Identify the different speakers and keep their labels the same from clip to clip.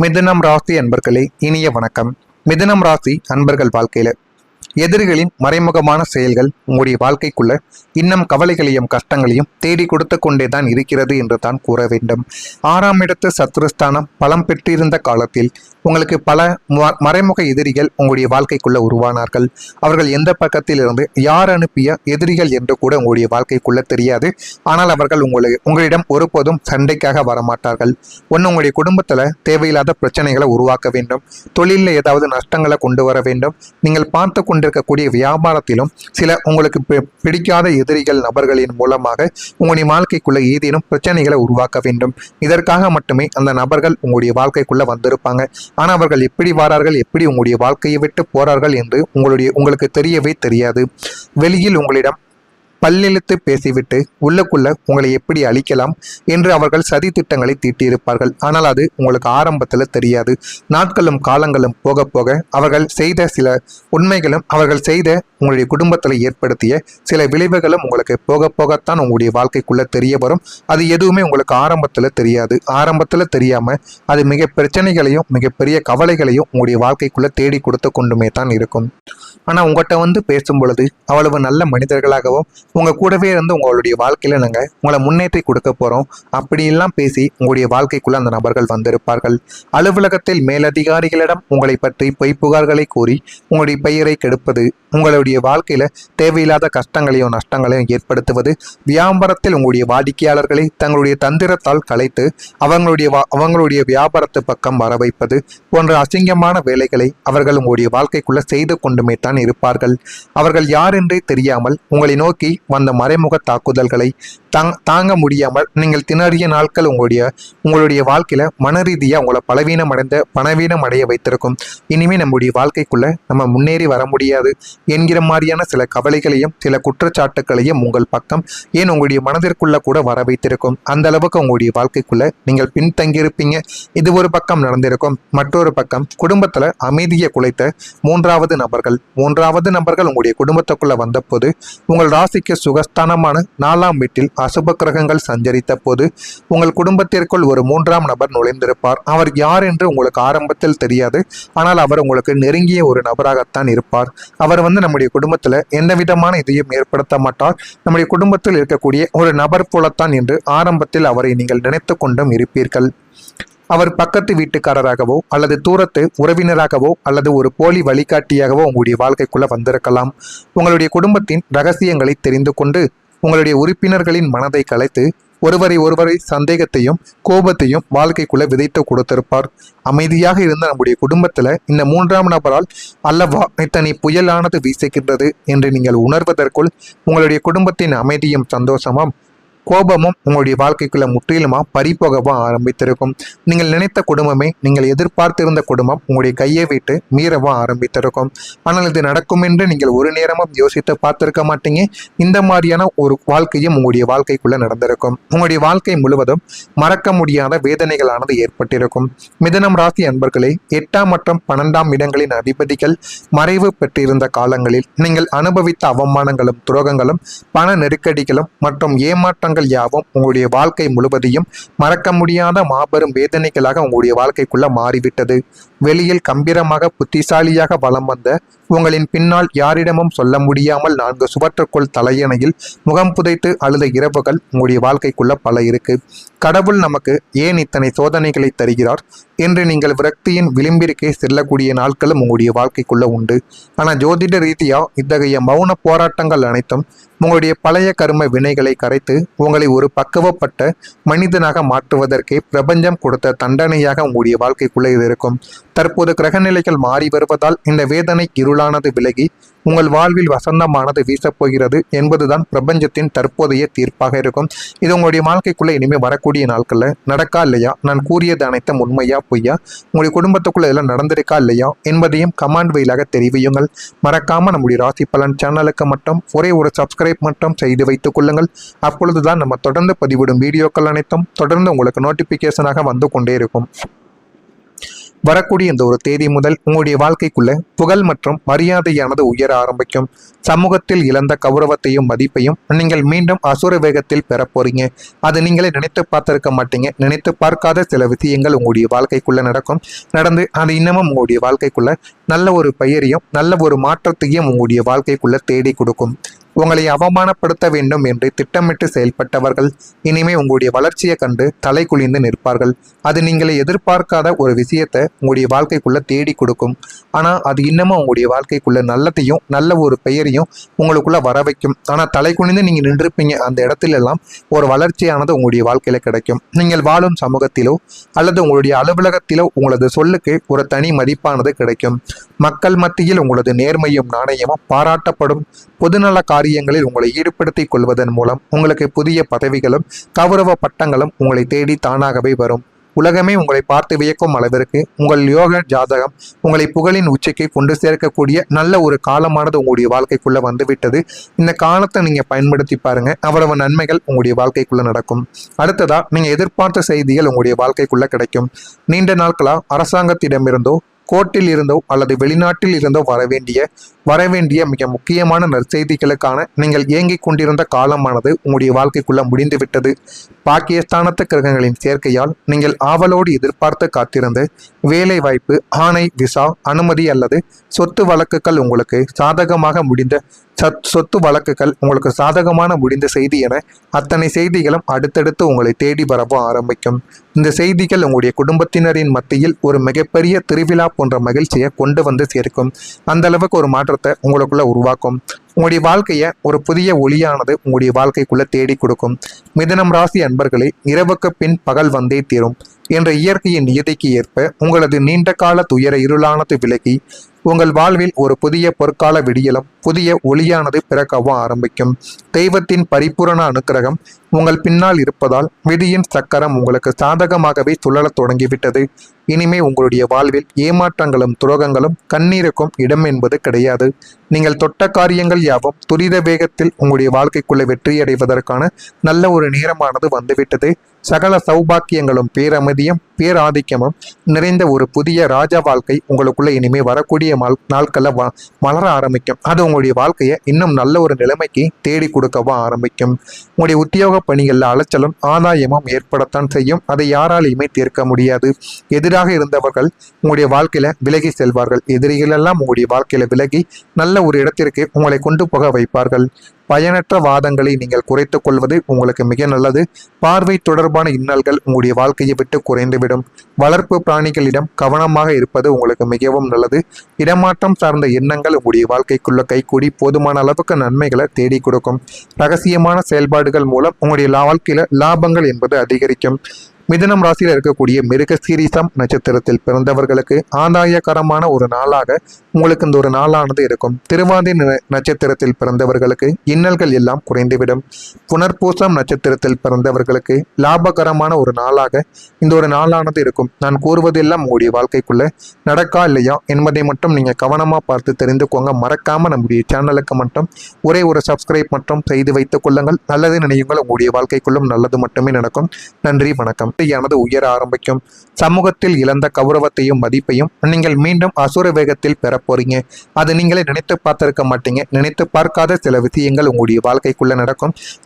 Speaker 1: மிதுனம் ராசி அன்பர்களே, இனிய வணக்கம். மிதுனம் ராசி அன்பர்கள் வாழ்க்கையில எதிரிகளின் மறைமுகமான செயல்கள் உங்களுடைய வாழ்க்கைக்குள்ள இன்னும் கவலைகளையும் கஷ்டங்களையும் தேடி கொடுத்து கொண்டேதான் இருக்கிறது என்று தான் கூற வேண்டும். 6ஆம் இடத்து சத்ருஸ்தானம் பலம் பெற்றிருந்த காலத்தில் உங்களுக்கு பல மறைமுக எதிரிகள் உங்களுடைய வாழ்க்கைக்குள்ள உருவானார்கள். அவர்கள் எந்த பக்கத்தில் இருந்து யார் அனுப்பிய எதிரிகள் என்று கூட உங்களுடைய வாழ்க்கைக்குள்ள தெரியாது. ஆனால் அவர்கள் உங்களிடம் ஒருபோதும் சண்டைக்காக வரமாட்டார்கள். ஒன்று, உங்களுடைய குடும்பத்துல தேவையில்லாத பிரச்சனைகளை உருவாக்க வேண்டும், தொழிலில் ஏதாவது நஷ்டங்களை கொண்டு வர வேண்டும், நீங்கள் பார்த்து கொண்டிருக்கக்கூடிய வியாபாரத்திலும் சில உங்களுக்கு பிடிக்காத எதிரிகள் நபர்களின் மூலமாக உங்களுடைய வாழ்க்கைக்குள்ள ஏதேனும் பிரச்சனைகளை உருவாக்க வேண்டும். இதற்காக மட்டுமே அந்த நபர்கள் உங்களுடைய வாழ்க்கைக்குள்ள வந்திருப்பாங்க. ஆனால் அவர்கள் எப்படி வரார்கள், எப்படி உங்களுடைய வாழ்க்கையை விட்டு போறார்கள் என்று உங்களுக்கு தெரியவே தெரியாது. வெளியில் உங்களிடம் பல்லிழுத்து பேசிவிட்டு உள்ளுக்குள்ள உங்களை எப்படி அழிக்கலாம் என்று அவர்கள் சதி திட்டங்களை தீட்டியிருப்பார்கள். ஆனால் அது உங்களுக்கு ஆரம்பத்தில் தெரியாது. நாட்களும் காலங்களும் போக போக அவர்கள் செய்த சில உண்மைகளும் அவர்கள் செய்த உங்களுடைய குடும்பத்தில் ஏற்படுத்திய சில விளைவுகளும் உங்களுக்கு போக போகத்தான் உங்களுடைய வாழ்க்கைக்குள்ள தெரிய வரும். அது எதுவுமே உங்களுக்கு ஆரம்பத்தில் தெரியாது. ஆரம்பத்தில் தெரியாம அது மிக பிரச்சனைகளையும் மிகப்பெரிய கவலைகளையும் உங்களுடைய வாழ்க்கைக்குள்ள தேடி கொடுத்து கொண்டுமே தான் இருக்கும். ஆனால் உங்கள்கிட்ட பேசும் பொழுது அவ்வளவு நல்ல மனிதர்களாகவும் உங்கள் கூடவே இருந்து உங்களுடைய வாழ்க்கையில் நாங்கள் உங்களை முன்னேற்றி கொடுக்க போகிறோம் அப்படியெல்லாம் பேசி உங்களுடைய வாழ்க்கைக்குள்ள அந்த நபர்கள் வந்திருப்பார்கள். அலுவலகத்தில் மேலதிகாரிகளிடம் உங்களை பற்றி பொய் புகார்களை கூறி உங்களுடைய பெயரை கெடுப்பது, உங்களுடைய வாழ்க்கையில் தேவையில்லாத கஷ்டங்களையும் நஷ்டங்களையும் ஏற்படுத்துவது, வியாபாரத்தில் உங்களுடைய வாடிக்கையாளர்களை தங்களுடைய தந்திரத்தால் கலைத்து அவங்களுடைய வியாபாரத்து பக்கம் வர வைப்பது போன்ற அசிங்கமான வேலைகளை அவர்கள் உங்களுடைய வாழ்க்கைக்குள்ள செய்து கொண்டுமே தான் இருப்பார்கள். அவர்கள் யார் என்றே தெரியாமல் உங்களை நோக்கி வந்த மறைமுக தாக்குதல்களை தாங்க முடியாமல் நீங்கள் திணறிய நாட்கள் உங்களுடைய வாழ்க்கையில மன ரீதியா உங்களை பணவீனம் அடைய வைத்திருக்கும். இனிமே நம்முடைய வாழ்க்கைக்குள்ள நம்ம முன்னேறி வர முடியாது என்கிற மாதிரியான சில கவலைகளையும் சில குற்றச்சாட்டுகளையும் உங்கள் பக்கம் ஏன் உங்களுடைய மனதிற்குள்ள கூட வர வைத்திருக்கும். அந்த அளவுக்கு உங்களுடைய வாழ்க்கைக்குள்ள நீங்கள் பின்தங்கியிருப்பீங்க. இது ஒரு பக்கம் நடந்திருக்கும். மற்றொரு பக்கம் குடும்பத்துல அமைதியை குலைத்த மூன்றாவது நபர்கள் உங்களுடைய குடும்பத்துக்குள்ள வந்த போது உங்கள் ராசிக்கு சுகஸ்தானமான 4ஆம் வீட்டில் அசுப கிரகங்கள் சஞ்சரித்த போது உங்கள் குடும்பத்திற்குள் ஒரு 3ஆம் நபர் நுழைந்திருப்பார். அவர் யார் என்று உங்களுக்கு ஆரம்பத்தில் தெரியாது. ஆனால் அவர் உங்களுக்கு நெருங்கிய ஒரு நபராகத்தான் இருப்பார். அவர் நம்முடைய குடும்பத்தில் எந்த விதமான இதையும் ஏற்படுத்த மாட்டார். நம்முடைய குடும்பத்தில் இருக்கக்கூடிய ஒரு நபர் போலத்தான் என்று ஆரம்பத்தில் அவரை நீங்கள் நினைத்து கொண்டும் இருப்பீர்கள். அவர் பக்கத்து வீட்டுக்காரராகவோ அல்லது தூரத்து உறவினராகவோ அல்லது ஒரு போலி வழிகாட்டியாகவோ உங்களுடைய வாழ்க்கைக்குள்ள வந்திருக்கலாம். உங்களுடைய குடும்பத்தின் ரகசியங்களை தெரிந்து கொண்டு உங்களுடைய உறுப்பினர்களின் மனதை கலைத்து ஒருவரை சந்தேகத்தையும் கோபத்தையும் வாழ்க்கைக்குள்ள விதைத்து கொடுத்திருப்பார். அமைதியாக இருந்த நம்முடைய குடும்பத்துல இந்த 3ஆம் நபரால் அல்லவா இத்தனை புயலானது வீசுகின்றது என்று நீங்கள் உணர்வதற்குள் உங்களுடைய குடும்பத்தின் அமைதியும் சந்தோஷமும் கோபமும் உங்களுடைய வாழ்க்கைக்குள்ள முற்றிலுமா பறிபோகவா ஆரம்பித்திருக்கும். நீங்கள் நினைத்த குடும்பமே, நீங்கள் எதிர்பார்த்திருந்த குடும்பம் உங்களுடைய கையை விட்டு மீறவா ஆரம்பித்திருக்கும். ஆனால் இது நடக்கும் என்று நீங்கள் ஒரு நேரமும் யோசித்து பார்த்திருக்க மாட்டீங்க. இந்த மாதிரியான ஒரு வாழ்க்கையும் உங்களுடைய வாழ்க்கைக்குள்ள நடந்திருக்கும். உங்களுடைய வாழ்க்கை முழுவதும் மறக்க முடியாத வேதனைகளானது ஏற்பட்டிருக்கும். மிதுனம் ராசி அன்பர்களே, 8ஆம் மற்றும் 12ஆம் இடங்களின் அதிபதிகள் மறைவு பெற்றிருந்த காலங்களில் நீங்கள் அனுபவித்த அவமானங்களும் துரோகங்களும் பண நெருக்கடிகளும் மற்றும் ஏமாற்றங்கள் யாவும் உங்களுடைய வாழ்க்கை முழுவதையும் மறக்க முடியாத மாபெரும் வேதனைகளாக உங்களுடைய வாழ்க்கைக்குள்ள மாறிவிட்டது. வெளியில் கம்பீரமாக புத்திசாலியாக வலம் வந்த உங்களின் பின்னால் யாரிடமும் சொல்ல முடியாமல் 4 சுவற்றுக்குள் தலையணையில் முகம் புதைத்து அழுத இரவுகள் உங்களுடைய வாழ்க்கைக்குள்ள பல இருக்கு. கடவுள் நமக்கு ஏன் இத்தனை சோதனைகளை தருகிறார் என்று நீங்கள் விரக்தியின் விளிம்பிற்கே செல்லக்கூடிய நாட்களும் உங்களுடைய வாழ்க்கைக்குள்ள உண்டு. ஆனால் ஜோதிட ரீதியா இத்தகைய மௌன போராட்டங்கள் அனைத்தும் உங்களுடைய பழைய கர்ம வினைகளை கரைத்து உங்களை ஒரு பக்குவப்பட்ட மனிதனாக மாற்றுவதற்கே பிரபஞ்சம் கொடுத்த தண்டனையாக உங்களுடைய வாழ்க்கைக்குள்ள இது இருக்கும். தற்போது கிரகநிலைகள் மாறி வருவதால் இந்த வேதனை இருளானது விலகி உங்கள் வாழ்வில் வசந்தமானது வீசப்போகிறது என்பதுதான் பிரபஞ்சத்தின் தற்போதைய தீர்ப்பாக இருக்கும். இது உங்களுடைய வாழ்க்கைக்குள்ள இனிமேல் வரக்கூடிய நாட்கள்ல நடக்கா இல்லையா, நான் கூறியது அனைத்தும் உண்மையா பொய்யா, உங்களுடைய குடும்பத்துக்குள்ள இதெல்லாம் நடந்திருக்கா இல்லையா என்பதையும் கமெண்ட் வழியாக தெரிவியுங்கள். மறக்காம நம்முடைய ராசி பலன் சேனலுக்கு மட்டும் ஒரே ஒரு சப்ஸ்கிரைப் மட்டும் செய்து வைத்துக் கொள்ளுங்கள். அப்பொழுதுதான் நம்ம தொடர்ந்து பதிவிடும் வீடியோக்கள் அனைத்தும் தொடர்ந்து உங்களுக்கு நோட்டிபிகேஷனாக வந்து கொண்டே இருக்கும். வரக்கூடிய இந்த ஒரு தேதி முதல் உங்களுடைய வாழ்க்கைக்குள்ள புகழ் மற்றும் மரியாதையானது உயர ஆரம்பிக்கும். சமூகத்தில் இழந்த கௌரவத்தையும் மதிப்பையும் நீங்கள் மீண்டும் அசுர வேகத்தில் பெற போறீங்க. அது நீங்களே நினைத்து பார்த்திருக்க மாட்டீங்க. நினைத்து பார்க்காத சில விஷயங்கள் உங்களுடைய வாழ்க்கைக்குள்ள நடந்து அது இன்னமும் உங்களுடைய வாழ்க்கைக்குள்ள நல்ல ஒரு பெயரையும் நல்ல ஒரு மாற்றத்தையும் உங்களுடைய வாழ்க்கைக்குள்ள தேடி கொடுக்கும். உங்களை அவமானப்படுத்த வேண்டும் என்று திட்டமிட்டு செயல்பட்டவர்கள் இனிமே உங்களுடைய வளர்ச்சியை கண்டு தலை குனிந்து நிற்பார்கள். அது நீங்களை எதிர்பார்க்காத ஒரு விஷயத்தை உங்களுடைய வாழ்க்கைக்குள்ள தேடி கொடுக்கும். ஆனால் அது இன்னமும் உங்களுடைய வாழ்க்கைக்குள்ள நல்லதையும் நல்ல ஒரு பெயரையும் உங்களுக்குள்ள வர வைக்கும். ஆனால் தலை குனிந்து நீங்கள் நின்றுப்பீங்க. அந்த இடத்துல எல்லாம் ஒரு வளர்ச்சியானது உங்களுடைய வாழ்க்கையில கிடைக்கும். நீங்கள் வாழும் சமூகத்திலோ அல்லது உங்களுடைய அலுவலகத்திலோ உங்களது சொல்லுக்கு ஒரு தனி மதிப்பானது கிடைக்கும். மக்கள் மத்தியில் உங்களது நேர்மையும் நாணயமும் பாராட்டப்படும். பொதுநல காரியங்களில் உங்களை ஈடுபடுத்திக் கொள்வதன் மூலம் உங்களுக்கு புதிய பதவிகளும் கௌரவ பட்டங்களும் உங்களை தேடி தானாகவே வரும். உலகமே உங்களை பார்த்து வியக்கும் அளவிற்கு உங்கள் யோக ஜாதகம் உங்களை புகழின் உச்சிக்கு கொண்டு சேர்க்கக்கூடிய நல்ல ஒரு காலமானது உங்களுடைய வாழ்க்கைக்குள்ள வந்துவிட்டது. இந்த காலத்தை நீங்க பயன்படுத்தி பாருங்க. அவ்வளவு நன்மைகள் உங்களுடைய வாழ்க்கைக்குள்ள நடக்கும். அடுத்ததா நீங்க எதிர்பார்த்த செய்திகள் உங்களுடைய வாழ்க்கைக்குள்ள கிடைக்கும். நீண்ட நாட்களா அரசாங்கத்திடமிருந்தோ கோர்ட்டில் இருந்தோ அல்லது வெளிநாட்டில் இருந்தோ வரவேண்டிய மிக முக்கியமான நற்செய்திகளுக்கான நீங்கள் ஏங்கிக் கொண்டிருந்த காலமானது உங்களுடைய வாழ்க்கைக்குள்ள முடிந்துவிட்டது. பாக்கியஸ்தானத்து கிரகங்களின் சேர்க்கையால் நீங்கள் ஆவலோடு எதிர்பார்த்து காத்திருந்த வேலை வாய்ப்பு, ஆணை, விசா, அனுமதி அல்லது சொத்து வழக்குகள் உங்களுக்கு சாதகமாக முடிந்த செய்தி என அத்தனை செய்திகளும் அடுத்தடுத்து உங்களை தேடி வரவும் ஆரம்பிக்கும். இந்த செய்திகள் உங்களுடைய குடும்பத்தினரின் மத்தியில் ஒரு மிகப்பெரிய திருவிழா போன்ற மகிழ்ச்சியை கொண்டு வந்து சேர்க்கும். அந்த அளவுக்கு ஒரு மாற்றத்தை உங்களுக்குள்ள உருவாக்கும். உங்களுடைய வாழ்க்கையை ஒரு புதிய ஒளியானது உங்களுடைய வாழ்க்கைக்குள்ள தேடி கொடுக்கும். மிதுனம் ராசி அன்பர்களே, இரவுக்கு பின் பகல் வந்தே தீரும் என்ற இயற்கையின் நியதிக்கு ஏற்ப உங்களது நீண்ட கால துயர இருளானது விலகி உங்கள் வாழ்வில் ஒரு புதிய பொற்கால விடியலும் புதிய ஒளியானது பிறக்கவும் ஆரம்பிக்கும். தெய்வத்தின் பரிபூரண அனுக்கிரகம் உங்கள் பின்னால் இருப்பதால் விதியின் சக்கரம் உங்களுக்கு சாதகமாகவே சுழலத் தொடங்கிவிட்டது. இனிமே உங்களுடைய வாழ்வில் ஏமாற்றங்களும் துரோகங்களும் கண்ணீருக்கும் இடம் என்பது கிடையாது. நீங்கள் தொட்ட காரியங்கள் யாவும் துரித வேகத்தில் உங்களுடைய வாழ்க்கைக்குள்ள வெற்றியடைவதற்கான நல்ல ஒரு நேரமானது வந்துவிட்டது. சகல சௌபாக்கியங்களும் பேரமதியும் பேராதிக்கமும் நிறைந்த ஒரு புதிய ராஜா வாழ்க்கை உங்களுக்குள்ள இனிமே வரக்கூடிய நாட்கள்ல மலர ஆரம்பிக்கும். அது உங்களுடைய வாழ்க்கையை இன்னும் நல்ல ஒரு நிலைமைக்கு தேடி கொடுக்கவும் ஆரம்பிக்கும். உங்களுடைய உத்தியோக பணிகள்ல அலைச்சலும் ஆதாயமும் ஏற்படத்தான் செய்யும். அதை யாராலையுமே தீர்க்க முடியாது. எதிராக இருந்தவர்கள் உங்களுடைய வாழ்க்கையில விலகி செல்வார்கள். எதிரிகள் எல்லாம் உங்களுடைய வாழ்க்கையில விலகி நல்ல ஒரு இடத்திற்கு உங்களை கொண்டு போக வைப்பார்கள். பயனற்ற வாதங்களை நீங்கள் குறைத்துக் கொள்வது உங்களுக்கு மிக நல்லது. பார்வை தொடர்பான இன்னல்கள் உங்களுடைய வாழ்க்கையை விட்டு குறைந்துவிடும். வளர்ப்பு பிராணிகளிடம் கவனமாக இருப்பது உங்களுக்கு மிகவும் நல்லது. இடமாற்றம் சார்ந்த எண்ணங்கள் உங்களுடைய வாழ்க்கைக்குள்ள கைகூடி போதுமான அளவுக்கு நன்மைகளை தேடி கொடுக்கும். ரகசியமான செயல்பாடுகள் மூலம் உங்களுடைய வாழ்க்கையில லாபங்கள் என்பது அதிகரிக்கும். மிதுனம் ராசியில் இருக்கக்கூடிய மிருகசீரிசம் நட்சத்திரத்தில் பிறந்தவர்களுக்கு ஆதாயகரமான ஒரு நாளாக உங்களுக்கு இந்த ஒரு நாளானது இருக்கும். திருவாதிரை நட்சத்திரத்தில் பிறந்தவர்களுக்கு இன்னல்கள் எல்லாம் குறைந்துவிடும். புனர்பூசம் நட்சத்திரத்தில் பிறந்தவர்களுக்கு லாபகரமான ஒரு நாளாக இந்த ஒரு நாளானது இருக்கும். நான் கூறுவதெல்லாம் உங்களுடைய வாழ்க்கைக்குள்ள நடக்கா இல்லையா என்பதை மட்டும் நீங்க கவனமா பார்த்து தெரிந்துக்கோங்க. மறக்காம நம்முடைய சேனலுக்கு மட்டும் ஒரே ஒரு சப்ஸ்கிரைப் மட்டும் செய்து வைத்துக் கொள்ளுங்கள். நல்லது நினையுங்கள். உங்களுடைய வாழ்க்கைக்குள்ளும் நல்லது மட்டுமே நடக்கும். நன்றி, வணக்கம். யானது உயர ஆரம்பிக்கும். சமூகத்தில் இழந்த கௌரவத்தையும் மதிப்பையும் நீங்கள் மீண்டும் அசுர வேகத்தில் பெற போறீங்க. அது நீங்களே நினைத்து பார்த்திருக்க மாட்டீங்க. நினைத்து பார்க்காத சில விஷயங்கள் உங்களுடைய வாழ்க்கைக்குள்ள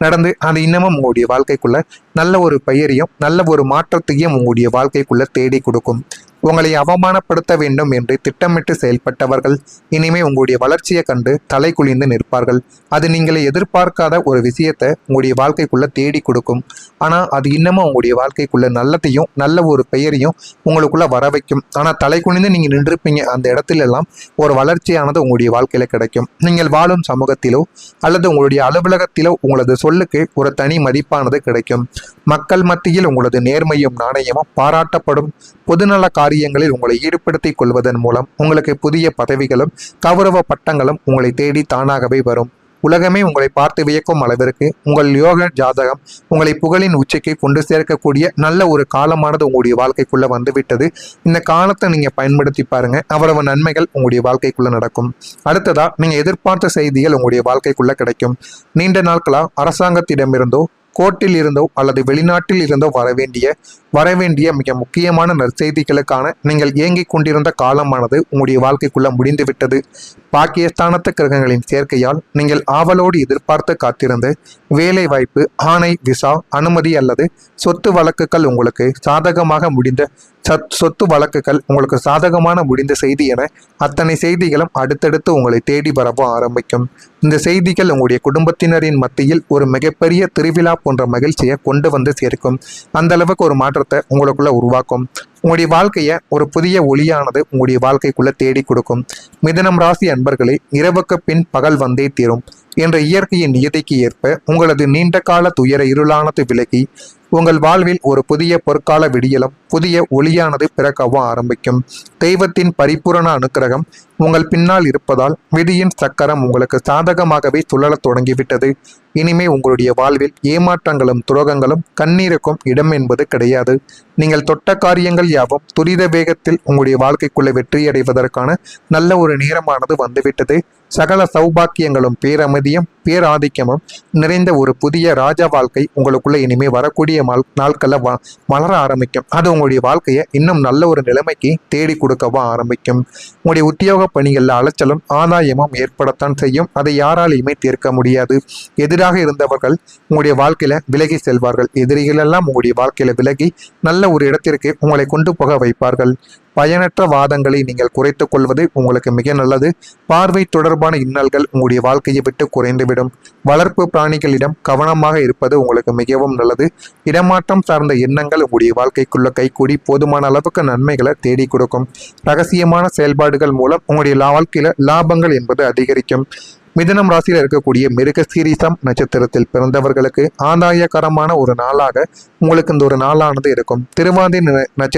Speaker 1: நடந்து அது இன்னமும் உங்களுடைய வாழ்க்கைக்குள்ள நல்ல ஒரு பெயரையும் நல்ல ஒரு மாற்றத்தையும் உங்களுடைய வாழ்க்கைக்குள்ள தேடி கொடுக்கும். உங்களை அவமானப்படுத்த வேண்டும் என்று திட்டமிட்டு செயல்பட்டவர்கள் இனிமே உங்களுடைய வளர்ச்சியை கண்டு தலை குனிந்து நிற்பார்கள். அது நீங்களை எதிர்பார்க்காத ஒரு விஷயத்தை உங்களுடைய வாழ்க்கைக்குள்ள தேடி கொடுக்கும். ஆனால் அது இன்னமும் உங்களுடைய வாழ்க்கைக்குள்ள நல்லதையும் நல்ல ஒரு பெயரையும் உங்களுக்குள்ள வர வைக்கும். ஆனால் தலை குனிந்து நீங்கள் நின்றுப்பீங்க. அந்த இடத்துல எல்லாம் ஒரு வளர்ச்சியானது உங்களுடைய வாழ்க்கையில கிடைக்கும். நீங்கள் வாழும் சமூகத்திலோ அல்லது உங்களுடைய அலுவலகத்திலோ உங்களது சொல்லுக்கு ஒரு தனி மதிப்பானது கிடைக்கும். மக்கள் மத்தியில் உங்களது நேர்மையும் நாணயமும் பாராட்டப்படும். பொதுநல காரியங்களில் உங்களை ஈடுபடுத்திக் கொள்வதன் மூலம் உங்களுக்கு புதிய பதவிகளும் கௌரவ பட்டங்களும் உங்களை தேடி தானாகவே வரும். உலகமே உங்களை பார்த்து வியக்கும் அளவிற்கு உங்கள் யோக ஜாதகம் உங்களை புகழின் உச்சிக்கு கொண்டு சேர்க்கக்கூடிய நல்ல ஒரு காலமானது உங்களுடைய வாழ்க்கைக்குள்ள வந்துவிட்டது. இந்த காலத்தை நீங்க பயன்படுத்தி பாருங்க. அவ்வளவு நன்மைகள் உங்களுடைய வாழ்க்கைக்குள்ள நடக்கும். அடுத்ததா நீங்க எதிர்பார்த்த செய்திகள் உங்களுடைய வாழ்க்கைக்குள்ள கிடைக்கும். நீண்ட நாட்களா அரசாங்கத்திடமிருந்தோ கோர்ட்டில் இருந்தோ அல்லது வெளிநாட்டில் இருந்தோ வரவேண்டிய மிக முக்கியமான நற்செய்திகளுக்கான நீங்கள் ஏங்கிக் கொண்டிருந்த காலமானது உங்களுடைய வாழ்க்கைக்குள்ள முடிந்துவிட்டது. பாக்கியஸ்தானத்து கிரகங்களின் சேர்க்கையால் நீங்கள் ஆவலோடு எதிர்பார்த்து காத்திருந்த வேலை வாய்ப்பு, ஆணை, விசா, அனுமதி அல்லது சொத்து வழக்குகள் உங்களுக்கு சாதகமாக முடிந்த செய்தி என அத்தனை செய்திகளும் அடுத்தடுத்து உங்களை தேடி வரவும் ஆரம்பிக்கும். இந்த செய்திகள் உங்களுடைய குடும்பத்தினரின் மத்தியில் ஒரு மிகப்பெரிய திருவிழா போன்ற மகிழ்ச்சியை கொண்டு வந்து சேர்க்கும். அந்த அளவுக்கு ஒரு மாற்றத்தை உங்களுக்குள்ள உருவாக்கும். உங்களுடைய வாழ்க்கையை ஒரு புதிய ஒளியானது உங்களுடைய வாழ்க்கைக்குள்ள தேடி கொடுக்கும். மிதுனம் ராசி அன்பர்களே, இரவுக்கு பின் பகல் வந்தே தீரும் என்ற இயற்கையின் நியதிக்கு ஏற்ப உங்களது நீண்ட கால துயர இருளானது விலகி உங்கள் வாழ்வில் ஒரு புதிய பொற்கால விடியலும் புதிய ஒளியானது பிறக்கவும் ஆரம்பிக்கும். தெய்வத்தின் பரிபூரண அனுக்கிரகம் உங்கள் பின்னால் இருப்பதால் விதியின் சக்கரம் உங்களுக்கு சாதகமாகவே சுழலத் தொடங்கிவிட்டது. இனிமே உங்களுடைய வாழ்வில் ஏமாற்றங்களும் துரோகங்களும் கண்ணீருக்கும் இடம் என்பது கிடையாது. நீங்கள் தொட்ட காரியங்கள் யாவும் துரித வேகத்தில் உங்களுடைய வாழ்க்கைக்குள்ள வெற்றியடைவதற்கான நல்ல ஒரு நேரமானது வந்துவிட்டது. சகல சௌபாக்கியங்களும் பேரமைதியும் பேராதிக்கமும் நிறைந்த ஒரு புதிய ராஜா வாழ்க்கை உங்களுக்குள்ள இனிமே வரக்கூடிய நாட்கள்ல மலர ஆரம்பிக்கும். அது உங்களுடைய வாழ்க்கையை இன்னும் நல்ல ஒரு நிலைமைக்கு தேடி கொடுக்கவும் ஆரம்பிக்கும். உங்களுடைய உத்தியோக பணிகள்ல அலைச்சலும் ஆதாயமும் ஏற்படத்தான் செய்யும். அதை யாராலையுமே தீர்க்க முடியாது. எதிராக இருந்தவர்கள் உங்களுடைய வாழ்க்கையில விலகி செல்வார்கள். எதிரிகள் எல்லாம் உங்களுடைய வாழ்க்கையில விலகி நல்ல ஒரு இடத்திற்கு உங்களை கொண்டு போக வைப்பார்கள். பயனற்ற வாதங்களை நீங்கள் குறைத்துக் கொள்வது உங்களுக்கு மிக நல்லது. பார்வை தொடர்பான இன்னல்கள் உங்களுடைய வாழ்க்கையை விட்டு குறைந்துவிடும். வளர்ப்பு பிராணிகளிடம் கவனமாக இருப்பது உங்களுக்கு மிகவும் நல்லது. இடமாற்றம் சார்ந்த எண்ணங்கள் உங்களுடைய வாழ்க்கைக்குள்ள கைகூடி போதுமான அளவுக்கு நன்மைகளை தேடி கொடுக்கும். ரகசியமான செயல்பாடுகள் மூலம் உங்களுடைய வாழ்க்கையில லாபங்கள் என்பது அதிகரிக்கும். மிதுனம் ராசியில் இருக்கக்கூடிய மிருகசீரிசம் நட்சத்திரத்தில் பிறந்தவர்களுக்கு ஆதாயகரமான ஒரு நாளாக உங்களுக்கு இந்த ஒரு நாளானது இருக்கும். திருவாதிரை நட்சத்திர